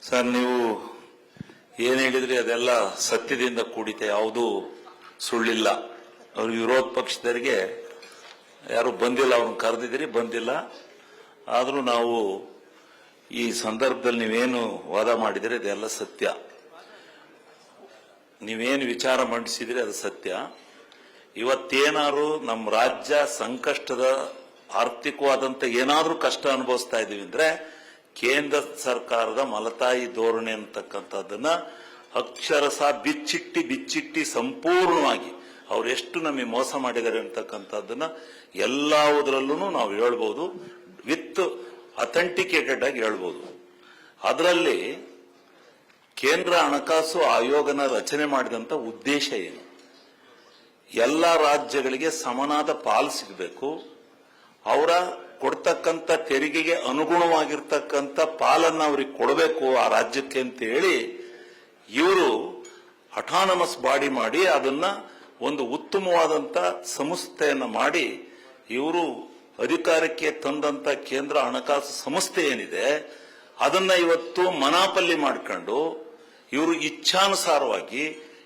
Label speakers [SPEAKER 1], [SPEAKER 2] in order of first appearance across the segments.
[SPEAKER 1] Sir, ನೀವು ಏನ್ ಹೇಳಿದ್ರಿ ಅದೆಲ್ಲ ಸತ್ಯದಿಂದ ಕೂಡಿತೆ, ಯಾವುದೂ ಸುಳ್ಳಿಲ್ಲ. ಅವ್ರ ವಿರೋಧ ಪಕ್ಷದವರಿಗೆ ಯಾರು ಬಂದಿಲ್ಲ, ಅವ್ರನ್ನ ಕರೆದಿದ್ದೀರಿ, ಬಂದಿಲ್ಲ. ಆದ್ರೂ ನಾವು ಈ ಸಂದರ್ಭದಲ್ಲಿ ನೀವೇನು ವಾದ ಮಾಡಿದಿರಿ ಅದೆಲ್ಲ ಸತ್ಯ. ನೀವೇನು ವಿಚಾರ ಮಂಡಿಸಿದ್ರಿ ಅದು ಸತ್ಯ. ಇವತ್ತೇನಾದ್ರು ನಮ್ಮ ರಾಜ್ಯ ಸಂಕಷ್ಟದ ಆರ್ಥಿಕವಾದಂತ ಏನಾದ್ರೂ ಕಷ್ಟ ಅನುಭವಿಸ್ತಾ ಇದೀವಿ ಅಂದ್ರೆ ಕೇಂದ್ರ ಸರ್ಕಾರದ ಮಲತಾಯಿ ಧೋರಣೆ ಅಂತಕ್ಕಂಥದ್ದನ್ನ ಅಕ್ಷರಶಃ ಬಿಚ್ಚಿಟ್ಟಿ ಸಂಪೂರ್ಣವಾಗಿ ಅವ್ರು ಎಷ್ಟು ನಮಗೆ ಮೋಸ ಮಾಡಿದ್ದಾರೆ ಅಂತಕ್ಕಂಥದ್ದನ್ನ ಎಲ್ಲದರಲ್ಲೂ ನಾವು ಹೇಳ್ಬೋದು, ವಿತ್ ಅಥೆಂಟಿಕೇಟೆಡ್ ಆಗಿ ಹೇಳ್ಬೋದು. ಅದರಲ್ಲಿ ಕೇಂದ್ರ ಹಣಕಾಸು ಆಯೋಗನ ರಚನೆ ಮಾಡಿದಂತ ಉದ್ದೇಶ ಏನು? ಎಲ್ಲ ರಾಜ್ಯಗಳಿಗೆ ಸಮನಾದ ಪಾಲು ಸಿಗಬೇಕು, ಅವರ ಕೊಡ್ತಕ್ಕಂಥ ತೆರಿಗೆಗೆ ಅನುಗುಣವಾಗಿರ್ತಕ್ಕಂಥ ಪಾಲನ್ನು ಅವ್ರಿಗೆ ಕೊಡಬೇಕು ಆ ರಾಜ್ಯಕ್ಕೆ ಅಂತ ಹೇಳಿ ಇವರು ಅಟಾನಮಸ್ ಬಾಡಿ ಮಾಡಿ ಅದನ್ನ ಒಂದು ಉತ್ತಮವಾದಂತ ಸಂಸ್ಥೆಯನ್ನ ಮಾಡಿ ಇವರು ಅಧಿಕಾರಕ್ಕೆ ತಂದಂತ ಕೇಂದ್ರ ಹಣಕಾಸು ಸಂಸ್ಥೆ ಏನಿದೆ ಅದನ್ನ ಇವತ್ತು ಮನಾಪಲ್ಲಿ ಮಾಡಿಕೊಂಡು ಇವರು ಇಚ್ಛಾನುಸಾರವಾಗಿ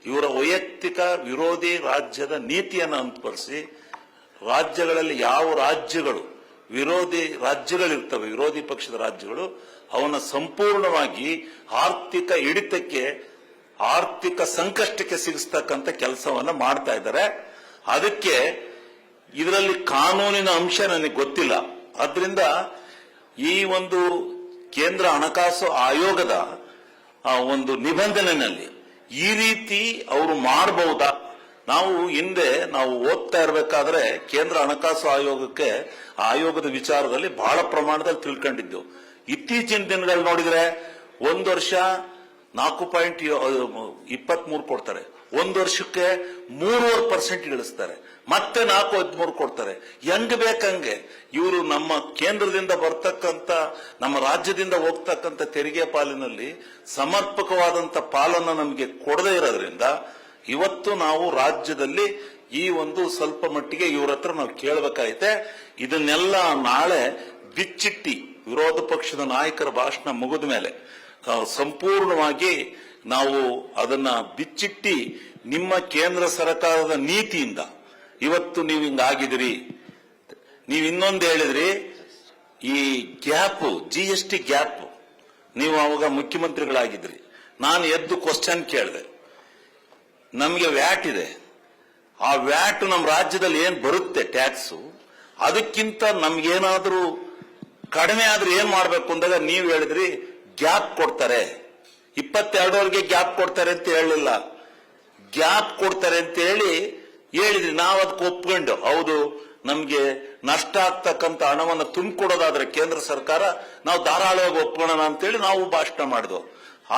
[SPEAKER 1] ಇವರ ವೈಯಕ್ತಿಕ ವಿರೋಧಿ ರಾಜ್ಯದ ನೀತಿಯನ್ನು ಅನುಸರಿಸಿ ರಾಜ್ಯಗಳಲ್ಲಿ ಯಾವ ರಾಜ್ಯಗಳು ವಿರೋಧಿ ರಾಜ್ಯಗಳಿರ್ತವೆ, ವಿರೋಧಿ ಪಕ್ಷದ ರಾಜ್ಯಗಳು, ಅವನ್ನ ಸಂಪೂರ್ಣವಾಗಿ ಆರ್ಥಿಕ ಹಿಡಿತಕ್ಕೆ, ಆರ್ಥಿಕ ಸಂಕಷ್ಟಕ್ಕೆ ಸಿಗಿಸ್ತಕ್ಕಂಥ ಕೆಲಸವನ್ನ ಮಾಡ್ತಾ ಇದ್ದಾರೆ. ಅದಕ್ಕೆ ಇದರಲ್ಲಿ ಕಾನೂನಿನ ಅಂಶ ನನಗೆ ಗೊತ್ತಿಲ್ಲ. ಆದ್ರಿಂದ ಈ ಒಂದು ಕೇಂದ್ರ ಹಣಕಾಸು ಆಯೋಗದ ಒಂದು ನಿಬಂಧನೆಯಲ್ಲಿ ಈ ರೀತಿ ಅವರು ಮಾಡಬಹುದಾ? ನಾವು ಹಿಂದೆ ಓದ್ತಾ ಇರಬೇಕಾದ್ರೆ ಕೇಂದ್ರ ಹಣಕಾಸು ಆಯೋಗಕ್ಕೆ ಆಯೋಗದ ವಿಚಾರದಲ್ಲಿ ಬಹಳ ಪ್ರಮಾಣದಲ್ಲಿ ತಿಳ್ಕೊಂಡಿದ್ದೆವು. ಇತ್ತೀಚಿನ ದಿನಗಳಲ್ಲಿ ನೋಡಿದ್ರೆ ಒಂದು ವರ್ಷ 4.23 ಕೊಡ್ತಾರೆ, ಒಂದು ವರ್ಷಕ್ಕೆ 3.5% ಇಳಿಸ್ತಾರೆ, ಮತ್ತೆ 4.13 ಕೊಡ್ತಾರೆ. ಹೆಂಗ್ ಬೇಕಂಗೆ ಇವರು ನಮ್ಮ ಕೇಂದ್ರದಿಂದ ಬರ್ತಕ್ಕಂಥ, ನಮ್ಮ ರಾಜ್ಯದಿಂದ ಹೋಗ್ತಕ್ಕಂಥ ತೆರಿಗೆ ಪಾಲಿನಲ್ಲಿ ಸಮರ್ಪಕವಾದಂತ ಪಾಲನ್ನು ನಮಗೆ ಕೊಡದೇ ಇರೋದ್ರಿಂದ ಇವತ್ತು ನಾವು ರಾಜ್ಯದಲ್ಲಿ ಈ ಒಂದು ಸ್ವಲ್ಪ ಮಟ್ಟಿಗೆ ಇವ್ರ ಹತ್ರ ನಾವು ಕೇಳಬೇಕಾಗಿದೆ. ಇದನ್ನೆಲ್ಲ ನಾಳೆ ಬಿಚ್ಚಿಟ್ಟಿ ವಿರೋಧ ಪಕ್ಷದ ನಾಯಕರ ಭಾಷಣ ಮುಗಿದ ಮೇಲೆ ಸಂಪೂರ್ಣವಾಗಿ ನಾವು ಅದನ್ನ ಬಿಚ್ಚಿಟ್ಟಿ ನಿಮ್ಮ ಕೇಂದ್ರ ಸರ್ಕಾರದ ನೀತಿಯಿಂದ ಇವತ್ತು ನೀವು ಹಿಂಗಾಗಿದಿರಿ. ನೀವು ಇನ್ನೊಂದು ಹೇಳಿದ್ರಿ, ಈ ಗ್ಯಾಪ್, GST ಗ್ಯಾಪ್, ನೀವು ಅವಾಗ ಮುಖ್ಯಮಂತ್ರಿಗಳಾಗಿದ್ರಿ. ನಾನು ಎದ್ದು ಕ್ವಶನ್ ಕೇಳಿದೆ, ನಮಗೆ ವ್ಯಾಟ್ ಇದೆ, ಆ ವ್ಯಾಟ್ ನಮ್ಮ ರಾಜ್ಯದಲ್ಲಿ ಏನ್ ಬರುತ್ತೆ ಟ್ಯಾಕ್ಸ್, ಅದಕ್ಕಿಂತ ನಮ್ಗೇನಾದ್ರೂ ಕಡಿಮೆ ಆದ್ರೂ ಏನ್ ಮಾಡ್ಬೇಕು ಅಂದಾಗ ನೀವು ಹೇಳಿದ್ರಿ ಗ್ಯಾಪ್ ಕೊಡ್ತಾರೆ, 22ವರೆಗೆ ಗ್ಯಾಪ್ ಕೊಡ್ತಾರೆ ಅಂತ ಹೇಳಲಿಲ್ಲ, ಗ್ಯಾಪ್ ಕೊಡ್ತಾರೆ ಅಂತ ಹೇಳಿದ್ರಿ. ನಾವು ಅದಕ್ಕೆ ಒಪ್ಕೊಂಡು, ಹೌದು ನಮ್ಗೆ ನಷ್ಟ ಆಗ್ತಕ್ಕಂಥ ಹಣವನ್ನು ತುಂಬಿಕೊಡೋದಾದ್ರೆ ಕೇಂದ್ರ ಸರ್ಕಾರ ನಾವು ಧಾರಾಳವಾಗಿ ಒಪ್ಕೊಳ್ಳೋಣ ಅಂತೇಳಿ ನಾವು ಭಾಷಣ ಮಾಡಿದ್ವು.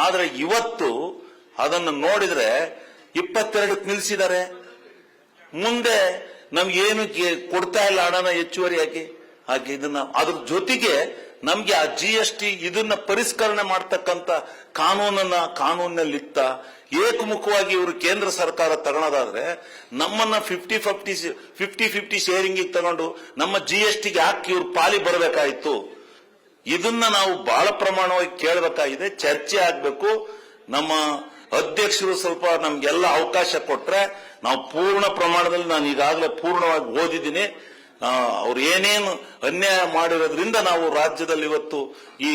[SPEAKER 1] ಆದ್ರೆ ಇವತ್ತು ಅದನ್ನು ನೋಡಿದ್ರೆ 22ಕ್ಕೆ ನಿಲ್ಲಿಸಿದ್ದಾರೆ. ಮುಂದೆ ನಮ್ಗೇನು ಕೊಡ್ತಾ ಇಲ್ಲ ಹಣನ ಹೆಚ್ಚುವರಿಯಾಗಿ. ಹಾಗೆ ಇದನ್ನ ಅದ್ರ ಜೊತೆಗೆ ನಮ್ಗೆ ಆ GST ಇದನ್ನ ಪರಿಷ್ಕರಣೆ ಮಾಡ್ತಕ್ಕಂಥ ಕಾನೂನಲ್ಲಿತ್ತ ಏಕಮುಖವಾಗಿ ಇವರು ಕೇಂದ್ರ ಸರ್ಕಾರ ತಗೊಳೋದಾದ್ರೆ ನಮ್ಮನ್ನ 50-50 ಶೇರಿಂಗ್ ತಗೊಂಡು ನಮ್ಮ GSTಗೆ ಹಾಕಿ ಇವ್ರು ಪಾಲಿ ಬರಬೇಕಾಯ್ತು. ಇದನ್ನ ನಾವು ಬಹಳ ಪ್ರಮಾಣವಾಗಿ ಕೇಳಬೇಕಾಗಿದೆ, ಚರ್ಚೆ ಆಗ್ಬೇಕು. ನಮ್ಮ ಅಧ್ಯಕ್ಷರು ಸ್ವಲ್ಪ ನಮ್ಗೆಲ್ಲ ಅವಕಾಶ ಕೊಟ್ರೆ ನಾವು ಪೂರ್ಣ ಪ್ರಮಾಣದಲ್ಲಿ, ನಾನು ಈಗಾಗಲೇ ಪೂರ್ಣವಾಗಿ ಓದಿದ್ದೀನಿ, ಅವ್ರು ಏನೇನು ಅನ್ಯಾಯ ಮಾಡಿರೋದ್ರಿಂದ ನಾವು ರಾಜ್ಯದಲ್ಲಿ ಇವತ್ತು ಈ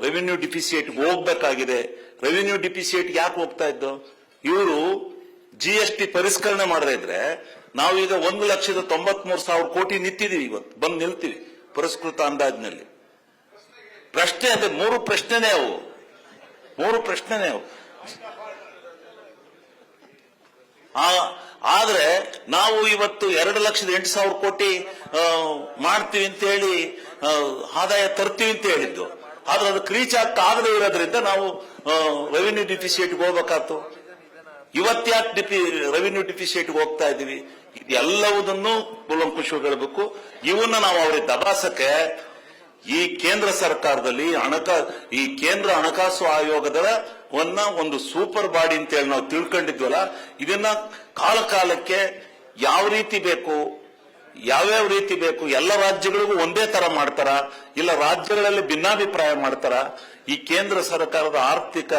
[SPEAKER 1] ರೆವಿನ್ಯೂ ಡಿಫಿಸಿಟ್ ಹೋಗ್ಬೇಕಾಗಿದೆ. ರೆವಿನ್ಯೂ ಡಿಫಿಸಿಟ್ ಯಾಕೆ ಹೋಗ್ತಾ ಇದ್ದು? ಇವರು GST ಪರಿಷ್ಕರಣೆ ಮಾಡದೇ ಇದ್ರೆ ನಾವೀಗ 1,93,000 ಕೋಟಿ ನಿಂತಿದೀವಿ, ಇವತ್ತು ಬಂದು ನಿಲ್ತೀವಿ ಪರಿಷ್ಕೃತ ಅಂದಾಜಿನಲ್ಲಿ. ಪ್ರಶ್ನೆ ಅದೇ, ಮೂರು ಪ್ರಶ್ನೆನೇ ಅವು. ಆದ್ರೆ ನಾವು ಇವತ್ತು 2,08,000 ಕೋಟಿ ಮಾಡ್ತೀವಿ ಅಂತ ಹೇಳಿ ಆದಾಯ ತರ್ತೀವಿ ಅಂತ ಹೇಳಿದ್ದು. ಆದ್ರೆ ಅದಕ್ಕೆ ರೀಚ್ ಆಗದೇ ಇರೋದ್ರಿಂದ ನಾವು ರೆವಿನ್ಯೂ ಡಿಫಿಸಿಟ್ಗೆ ಹೋಗ್ಬೇಕಾಯ್ತು. ಇವತ್ತ್ಯಾಕೆ ರೆವಿನ್ಯೂ ಡಿಫಿಸಿಟ್ಗೆ ಹೋಗ್ತಾ ಇದೀವಿ? ಇದೆಲ್ಲವುದನ್ನು ಕೂಲಂಕುಷವಾಗಿ ಹೇಳಬೇಕು. ಇವನ್ನ ನಾವು ಅವ್ರಿಗೆ ದಬಾಸಕ್ಕೆ ಈ ಕೇಂದ್ರ ಸರ್ಕಾರದಲ್ಲಿ ಈ ಕೇಂದ್ರ ಹಣಕಾಸು ಆಯೋಗದ ಒಂದು ಸೂಪರ್ ಬಾಡಿ ಅಂತ ಹೇಳಿ ನಾವು ತಿಳ್ಕೊಂಡಿದ್ವಲ್ಲ, ಇದನ್ನ ಕಾಲಕ್ಕೆ ಯಾವ ರೀತಿ ಬೇಕು, ಯಾವ್ಯಾವ ರೀತಿ ಬೇಕು, ಎಲ್ಲ ರಾಜ್ಯಗಳಿಗೂ ಒಂದೇ ತರ ಮಾಡ್ತಾರ, ಇಲ್ಲ ರಾಜ್ಯಗಳಲ್ಲಿ ಭಿನ್ನಾಭಿಪ್ರಾಯ ಮಾಡ್ತಾರ, ಈ ಕೇಂದ್ರ ಸರ್ಕಾರದ ಆರ್ಥಿಕ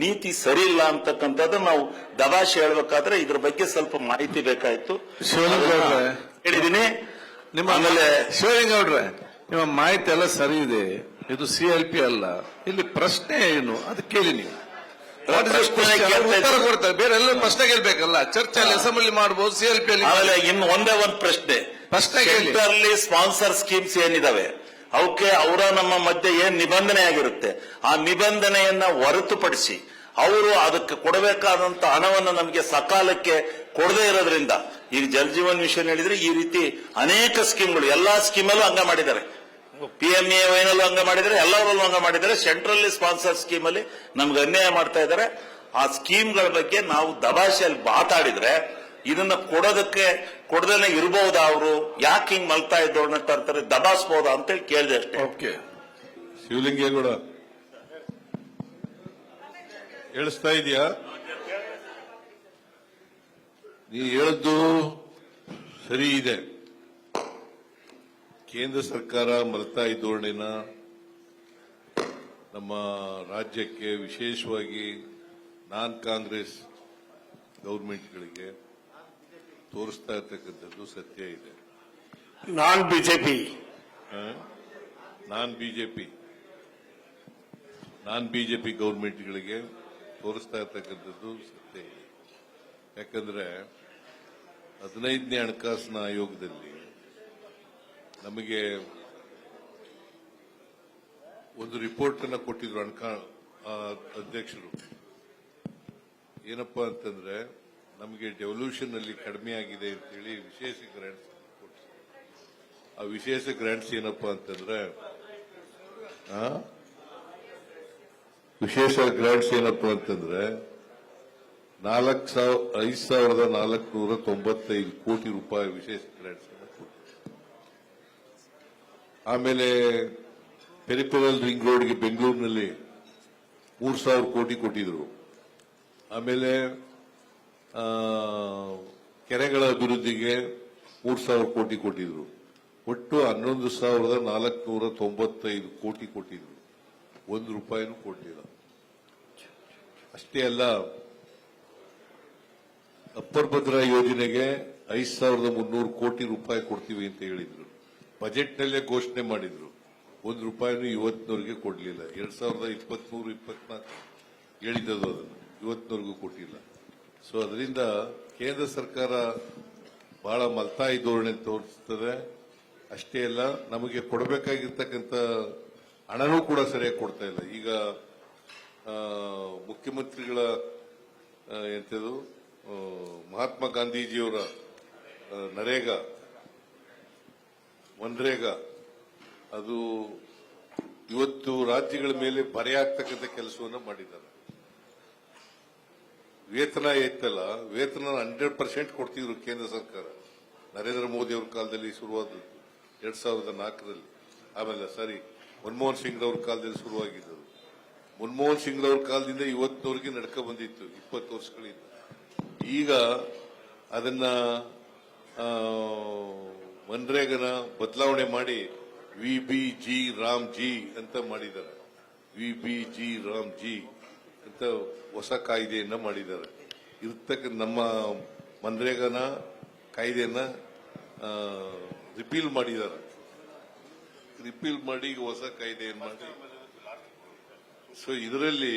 [SPEAKER 1] ನೀತಿ ಸರಿ ಇಲ್ಲ ಅಂತಕ್ಕಂಥದ್ದು ನಾವು ದಬಾಶೆ ಹೇಳ್ಬೇಕಾದ್ರೆ ಇದ್ರ ಬಗ್ಗೆ ಸ್ವಲ್ಪ ಮಾಹಿತಿ ಬೇಕಾಯ್ತು. ಹೇಳಿದೀನಿ.
[SPEAKER 2] ಆಮೇಲೆ ಶಿವಲಿಂಗೌಡ್ರೆ, ನಿಮ್ಮ ಮಾಹಿತಿ ಎಲ್ಲ ಸರಿ ಇದೆ. ಇದು CLP ಅಲ್ಲ. ಇಲ್ಲಿ ಪ್ರಶ್ನೆ ಏನು ಅದು ಕೇಳಿ ನೀವು. ಉತ್ತರ ಕೊಡ್ತಾರೆ. ಬೇರೆ ಎಲ್ಲ ಪ್ರಶ್ನೆ ಕೇಳ್ಬೇಕಲ್ಲ. ಚರ್ಚೆಯಲ್ಲಿ ಅಸೆಂಬ್ಲಿ ಮಾಡಬಹುದು. CLP ಅಲ್ಲಿ
[SPEAKER 1] ಆಮೇಲೆ ಇನ್ನು ಒಂದೇ ಒಂದು ಪ್ರಶ್ನೆ ಸೆಂಟ್ರಲ್ಲಿ ಸ್ಪಾನ್ಸರ್ ಸ್ಕೀಮ್ಸ್ ಏನಿದಾವೆ ಅವಕ್ಕೆ ಅವರ ನಮ್ಮ ಮಧ್ಯೆ ಏನ್ ನಿಬಂಧನೆ ಆಗಿರುತ್ತೆ ಆ ನಿಬಂಧನೆಯನ್ನ ಹೊರತುಪಡಿಸಿ ಅವರು ಅದಕ್ಕೆ ಕೊಡಬೇಕಾದಂತ ಹಣವನ್ನು ನಮಗೆ ಸಕಾಲಕ್ಕೆ ಕೊಡದೇ ಇರೋದ್ರಿಂದ ಈಗ ಜಲ್ ಜೀವನ್ ಮಿಷನ್ ಹೇಳಿದ್ರೆ ಈ ರೀತಿ ಅನೇಕ ಸ್ಕೀಮ್ಗಳು ಎಲ್ಲಾ ಸ್ಕೀಮಲ್ಲೂ ಹಂಗ ಮಾಡಿದ್ದಾರೆ. PMAYನಲ್ಲೂ ಹಂಗ ಮಾಡಿದ್ದಾರೆ, ಎಲ್ಲರಲ್ಲೂ ಹಂಗ ಮಾಡಿದ್ದಾರೆ. ಸೆಂಟ್ರಲ್ಲಿ ಸ್ಪಾನ್ಸರ್ ಸ್ಕೀಮ್ ಅಲ್ಲಿ ನಮ್ಗೆ ಅನ್ಯಾಯ ಮಾಡ್ತಾ ಇದ್ದಾರೆ. ಆ ಸ್ಕೀಮ್ಗಳ ಬಗ್ಗೆ ನಾವು ದಬಾಶೆಯಲ್ಲಿ ಮಾತಾಡಿದ್ರೆ ಇದನ್ನ ಕೊಡದೇನೆ ಇರಬಹುದಾ? ಅವರು ಯಾಕೆ ಹಿಂಗ್ ಮಲ್ತಾ ಇದ್ದವ್ರನ್ನ ತರ್ತಾರೆ, ದಬಾಯಿಸಬಹುದಾ ಅಂತೇಳಿ ಕೇಳಿದೆ ಅಷ್ಟೇ.
[SPEAKER 2] ಓಕೆ,
[SPEAKER 3] ಶಿವಲಿಂಗೇಗೌಡ ಹೇಳಿಸ್ತಾ ಇದೆಯಾ? ನೀ ಹೇಳಿದ್ದು ಸರಿ ಇದೆ. ಕೇಂದ್ರ ಸರ್ಕಾರ ಮಲತಾಯಿ ಧೋರಣೆನ ನಮ್ಮ ರಾಜ್ಯಕ್ಕೆ, ವಿಶೇಷವಾಗಿ ನಾನ್ ಕಾಂಗ್ರೆಸ್ ಗೌರ್ಮೆಂಟ್ಗಳಿಗೆ ತೋರಿಸ್ತಾ ಇರ್ತಕ್ಕಂಥದ್ದು ಸತ್ಯ ಇದೆ.
[SPEAKER 2] ನಾನ್ ಬಿಜೆಪಿ
[SPEAKER 3] ಗೌರ್ಮೆಂಟ್ಗಳಿಗೆ ತೋರಿಸ್ತಾ ಇರ್ತಕ್ಕಂಥದ್ದು ಸತ್ಯ ಇದೆ. ಯಾಕಂದ್ರೆ 15ನೇ ಹಣಕಾಸಿನ ಆಯೋಗದಲ್ಲಿ ನಮಗೆ ಒಂದು ರಿಪೋರ್ಟ್ ಅನ್ನು ಕೊಟ್ಟಿದ್ರು ಅಧ್ಯಕ್ಷರು. ಏನಪ್ಪಾ ಅಂತಂದ್ರೆ ನಮಗೆ ಡೆವಲ್ಯೂಷನ್ ಅಲ್ಲಿ ಕಡಿಮೆ ಆಗಿದೆ ಅಂತೇಳಿ ವಿಶೇಷ ಗ್ರಾಂಟ್ಸ್ ಕೊಡ್ತಾರೆ. ಆ ವಿಶೇಷ ಗ್ರಾಂಟ್ಸ್ ಏನಪ್ಪಾ ಅಂತಂದ್ರೆ ವಿಶೇಷ ಗ್ರಾಂಟ್ಸ್ ಏನಪ್ಪಾ ಅಂತಂದ್ರೆ 5,495 ಕೋಟಿ ರೂಪಾಯಿ ವಿಶೇಷ ಗ್ರಾಂಟ್ಸ್ ಕೊಡ್ತಾರೆ. ಆಮೇಲೆ ಪೆರಿಫೆರಲ್ ರಿಂಗ್ ರೋಡ್ಗೆ ಬೆಂಗಳೂರಿನಲ್ಲಿ 3,000 ಕೋಟಿ ಕೊಟ್ಟಿದ್ರು. ಆಮೇಲೆ ಕೆರೆಗಳ ಅಭಿವೃದ್ಧಿಗೆ 3,000 ಕೋಟಿ ಕೊಟ್ಟಿದ್ರು. ಒಟ್ಟು 11,495 ಕೋಟಿ ಕೊಟ್ಟಿದ್ರು. 1 ರೂಪಾಯಿನೂ ಕೊಡಲಿಲ್ಲ. ಅಷ್ಟೇ ಅಲ್ಲ, ಅಪ್ಪರ್ ಭದ್ರಾ ಯೋಜನೆಗೆ 5,300 ಕೋಟಿ ರೂಪಾಯಿ ಕೊಡ್ತೀವಿ ಅಂತ ಹೇಳಿದ್ರು. ಬಜೆಟ್ನಲ್ಲೇ ಘೋಷಣೆ ಮಾಡಿದ್ರು. 1 ರೂಪಾಯಿನೂ ಇವತ್ತಿನವರೆಗೆ ಕೊಡಲಿಲ್ಲ. 2023-24 ಹೇಳಿದ್ದದು, ಅದನ್ನು ಇವತ್ತಿನವರೆಗೂ ಕೊಟ್ಟಿಲ್ಲ. ಸೊ ಅದರಿಂದ ಕೇಂದ್ರ ಸರ್ಕಾರ ಬಹಳ ಮಲ್ತಾಯಿ ಧೋರಣೆ ತೋರಿಸ್ತದೆ. ಅಷ್ಟೇ ಅಲ್ಲ, ನಮಗೆ ಕೊಡಬೇಕಾಗಿರ್ತಕ್ಕಂಥ ಹಣನೂ ಕೂಡ ಸರಿಯಾಗಿ ಕೊಡ್ತಾ ಇಲ್ಲ. ಈಗ ಮುಖ್ಯಮಂತ್ರಿಗಳ ಎಂತದು ಮಹಾತ್ಮ ಗಾಂಧೀಜಿಯವರ ಮನ್ರೇಗಾ ಅದು ಇವತ್ತು ರಾಜ್ಯಗಳ ಮೇಲೆ ಬರೆಯಾಗ್ತಕ್ಕಂಥ ಕೆಲಸವನ್ನು ಮಾಡಿದ್ದಾರೆ. ವೇತನ ಐತಲ್ಲ, ವೇತನ 100% ಕೊಡ್ತಿದ್ರು ಕೇಂದ್ರ ಸರ್ಕಾರ. ನರೇಂದ್ರ ಮೋದಿ ಅವರ ಕಾಲದಲ್ಲಿ ಶುರುವಾದದ್ದು 2004ರಲ್ಲಿ. ಆಮೇಲೆ ಮನಮೋಹನ್ ಸಿಂಗ್ ಅವರ ಕಾಲದಲ್ಲಿ ಶುರುವಾಗಿದ್ದು. ಮನಮೋಹನ್ ಸಿಂಗ್ ಅವರ ಕಾಲದಿಂದ ಇವತ್ತಿನವರೆಗೆ ನಡ್ಕ ಬಂದಿತ್ತು 20 ವರ್ಷಗಳಿಂದ. ಈಗ ಅದನ್ನ ಮನ್ರೇಗನ ಬದಲಾವಣೆ ಮಾಡಿ VBG ರಾಮ್ಜಿ ಅಂತ ಮಾಡಿದ್ದಾರೆ. VBG ರಾಮ್ಜಿ ಅಂತ ಹೊಸ ಕಾಯ್ದೆಯನ್ನ ಮಾಡಿದ್ದಾರೆ. ಇರ್ತಕ್ಕಂಥ ನಮ್ಮ ಮನ್ರೇಗನ ಕಾಯ್ದೆಯನ್ನ ರಿಪೀಲ್ ಮಾಡಿದ್ದಾರೆ. ರಿಪೀಲ್ ಮಾಡಿ ಹೊಸ ಕಾಯ್ದೆಯನ್ನು ಮಾಡಿ, ಸೊ ಇದರಲ್ಲಿ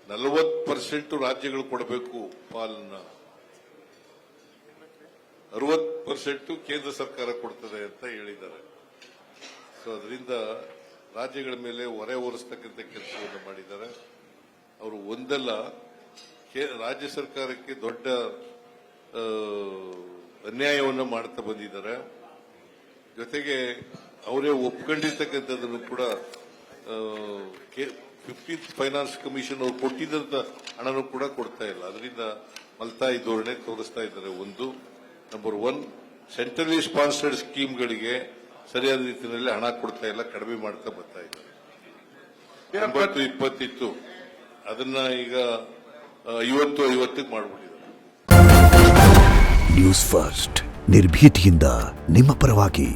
[SPEAKER 3] 40% ರಾಜ್ಯಗಳು ಕೊಡಬೇಕು ಪಾಲನ್ನ, 60% ಕೇಂದ್ರ ಸರ್ಕಾರ ಕೊಡ್ತದೆ ಅಂತ ಹೇಳಿದ್ದಾರೆ. ಸೊ ಅದರಿಂದ ರಾಜ್ಯಗಳ ಮೇಲೆ ಹೊರೆ ಹೊರಿಸತಕ್ಕಂಥ ಕೆಲಸವನ್ನು ಮಾಡಿದ್ದಾರೆ ಅವರು. ಒಂದಲ್ಲ, ರಾಜ್ಯ ಸರ್ಕಾರಕ್ಕೆ ದೊಡ್ಡ ಅನ್ಯಾಯವನ್ನು ಮಾಡ್ತಾ ಬಂದಿದ್ದಾರೆ. ಜೊತೆಗೆ ಅವರೇ ಒಪ್ಕೊಂಡಿರ್ತಕ್ಕಂಥದ್ದನ್ನು ಕೂಡ 15th ಫೈನಾನ್ಸ್ ಕಮಿಷನ್ ಅವರು ಕೊಟ್ಟಿದ್ದಂತ ಹಣನೂ ಕೂಡ ಕೊಡ್ತಾ ಇಲ್ಲ. ಅದರಿಂದ ಮಲ್ತಾಯಿ ಧೋರಣೆ ತೋರಿಸ್ತಾ ಇದ್ದಾರೆ. ಒಂದು ನಂಬರ್ 1, ಸೆಂಟ್ರಲಿ ಸ್ಪಾನ್ಸರ್ಡ್ ಸ್ಕೀಮ್ಗಳಿಗೆ ಸರಿಯಾದ ರೀತಿಯಲ್ಲಿ ಹಣ ಕೊಡ್ತಾ ಇಲ್ಲ, ಕಡಿಮೆ ಮಾಡ್ತಾ ಬರ್ತಾ ಇದ್ದಾರೆ. 80-20 ಇತ್ತು, ಅದನ್ನ ಈಗ 50-50 ಮಾಡಿಬಿಟ್ಟಿದ್ದಾರೆ.
[SPEAKER 4] ನ್ಯೂಸ್ ಫಸ್ಟ್, ನಿರ್ಭೀತಿಯಿಂದ ನಿಮ್ಮ ಪರವಾಗಿ.